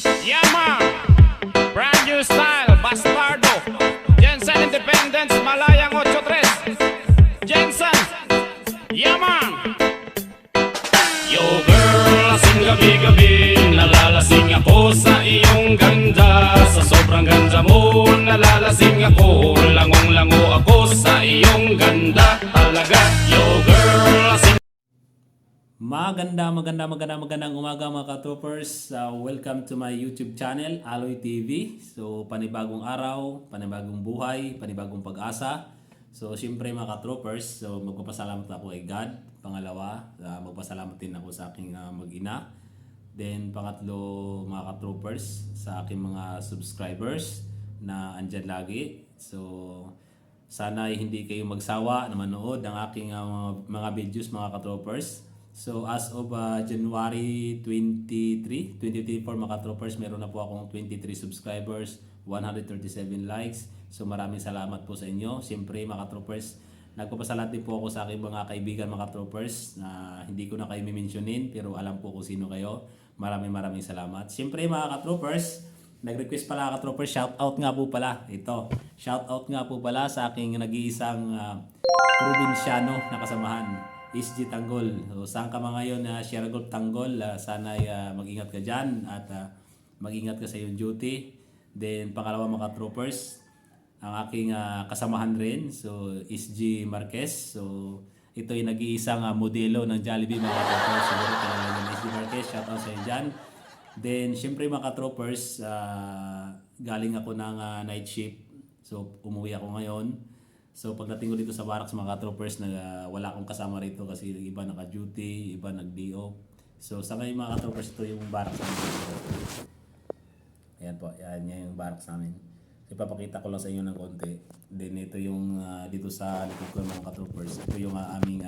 Yeah, man. Brand new style, Bastardo. Jensen Independence, Malayang 83. Jensen. Yeah, man. Yo, girl, lasing gabi-gabi. Nalalasing ako sa iyong ganda. Sa sobrang ganda mo, nalalasing ako. Langong-lango ako sa iyong ganda. Talaga, yo, girl, lasing. Magandang umaga mga ka-troopers. Welcome to my YouTube channel, Aloy TV. So, panibagong araw, panibagong buhay, panibagong pag-asa. So, siyempre mga ka-troopers, so magpapasalamat ako kay God. Pangalawa, magpasalamat din ako sa aking mag-ina. Then, pangatlo mga ka-troopers, sa aking mga subscribers na andyan lagi. So, sana hindi kayo magsawa na manood ng aking mga videos mga ka-troopers. So as of January 23, 2024 mga troopers, meron na po akong 23 subscribers, 137 likes. So maraming salamat po sa inyo. Siyempre mga troopers, nagpapasalamat din po ako sa aking mga kaibigan mga troopers na hindi ko na kayo mimensionin pero alam po kung sino kayo. Maraming salamat. Siyempre mga troopers, nag-request pala troopers, shout out nga po pala. Ito, shout out nga po pala sa aking nag-iisang probinsyano na kasamahan. SG Tanggol. So, saan ka mga ngayon na Sierra-Golf Tanggol? Sana mag-ingat ka dyan at mag-ingat ka sa iyong duty. Then pangalawa mga troopers, ang aking kasamahan rin. So SG Marquez. So ito yung nag-iisang modelo ng Jollibee mga troopers. Siguro talaga yung SG Marquez. Shout out sa iyo dyan. Then syempre mga troopers, galing ako ng night shift. So umuwi ako ngayon. So pagdating ko dito sa barracks mga troopers, wala akong kasama rito kasi iba naka-duty, iba nag-DO. So sa ngayon mga troopers, ito yung barracks namin. Ayan po, yan yung barracks namin. So ipapakita ko lang sa inyo ng konti. Then ito yung dito sa likod ko mga troopers. Ito yung aming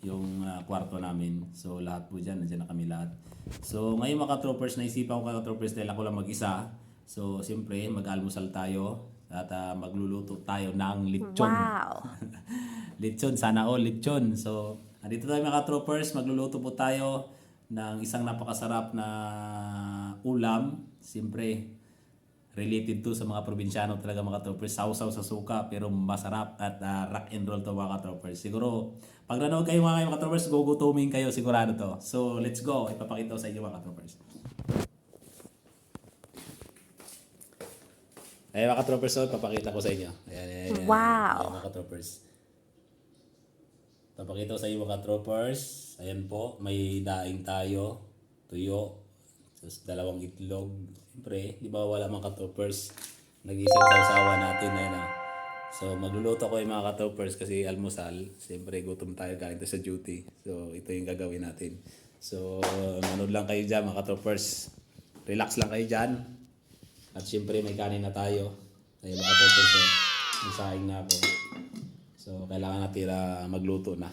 yung kwarto namin. So lahat po dyan, nandiyan na kami lahat. So ngayon mga troopers, naisipan ko mga troopers dahil ako lang mag-isa. So siyempre mag-almusal tayo. At magluluto tayo ng lechon. Wow! Lechon, sana all lechon. So, andito tayo mga troopers, magluluto po tayo ng isang napakasarap na ulam. Siyempre, related to sa mga probinsyano talaga mga troopers. Sausaw sa suka, pero masarap at rock and roll to mga troopers. Siguro, pag nanood kayo mga troopers, gugutumin kayo, sigurado to. So, let's go. Ipapakita ko sa inyo mga troopers. Ayan mga troopers, so papakita ko sa inyo. Ayan. Wow! Ayan mga troopers. Papakita ko sa inyo mga troopers. Ayan po, may daing tayo. Tuyo. Tapos dalawang itlog. Siyempre, di ba wala mga troopers. Nag-isang sausawa natin. Ayan. So magluluto ko yung mga troopers kasi almusal. Siyempre, gutom tayo galing sa duty. So ito yung gagawin natin. So manood lang kayo dyan mga troopers. Relax lang kayo dyan. At syempre may kanin na tayo. Tayo mga troopers, masahing na ako. So kailangan natin magluto na.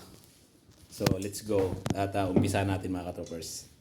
So let's go. At umpisa natin mga troopers.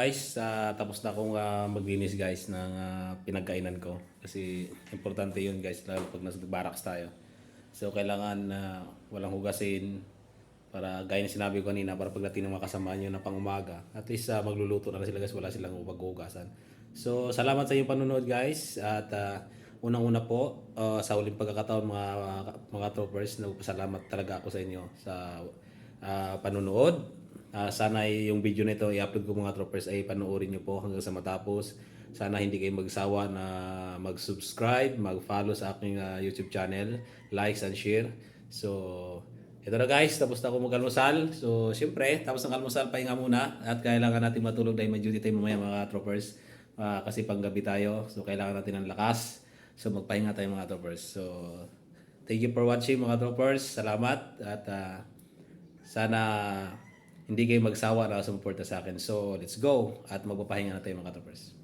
guys, tapos na akong maglinis guys ng pinagkainan ko. Kasi importante yun guys, lalo pag nasa barracks tayo. So kailangan walang hugasin para gaya ng sinabi ko kanina, para pagdating ng mga kasama nyo na pang umaga, at least magluluto na sila guys, wala silang paghugasan. So salamat sa inyong panonood guys, at unang-una po sa uling pagkakataon mga troopers, nagpasalamat talaga ako sa inyo sa panonood. Sana yung video nito i-upload ko mga troopers ay panoorin nyo po hanggang sa matapos. Sana hindi kayo magsawa na mag-subscribe, mag-follow sa aking YouTube channel, likes and share. So ito na guys, tapos na ako mag-almusal. So syempre, tapos ng almusal, pahinga muna. At kailangan natin matulog dahil may duty time mamaya mga troopers. Kasi panggabi tayo, so kailangan natin ng lakas. So magpahinga tayo mga troopers. So thank you for watching mga troopers. Salamat at sana hindi kayo magsawa na sumuporta sa akin. So let's go at magpapahinga na tayo mga troopers.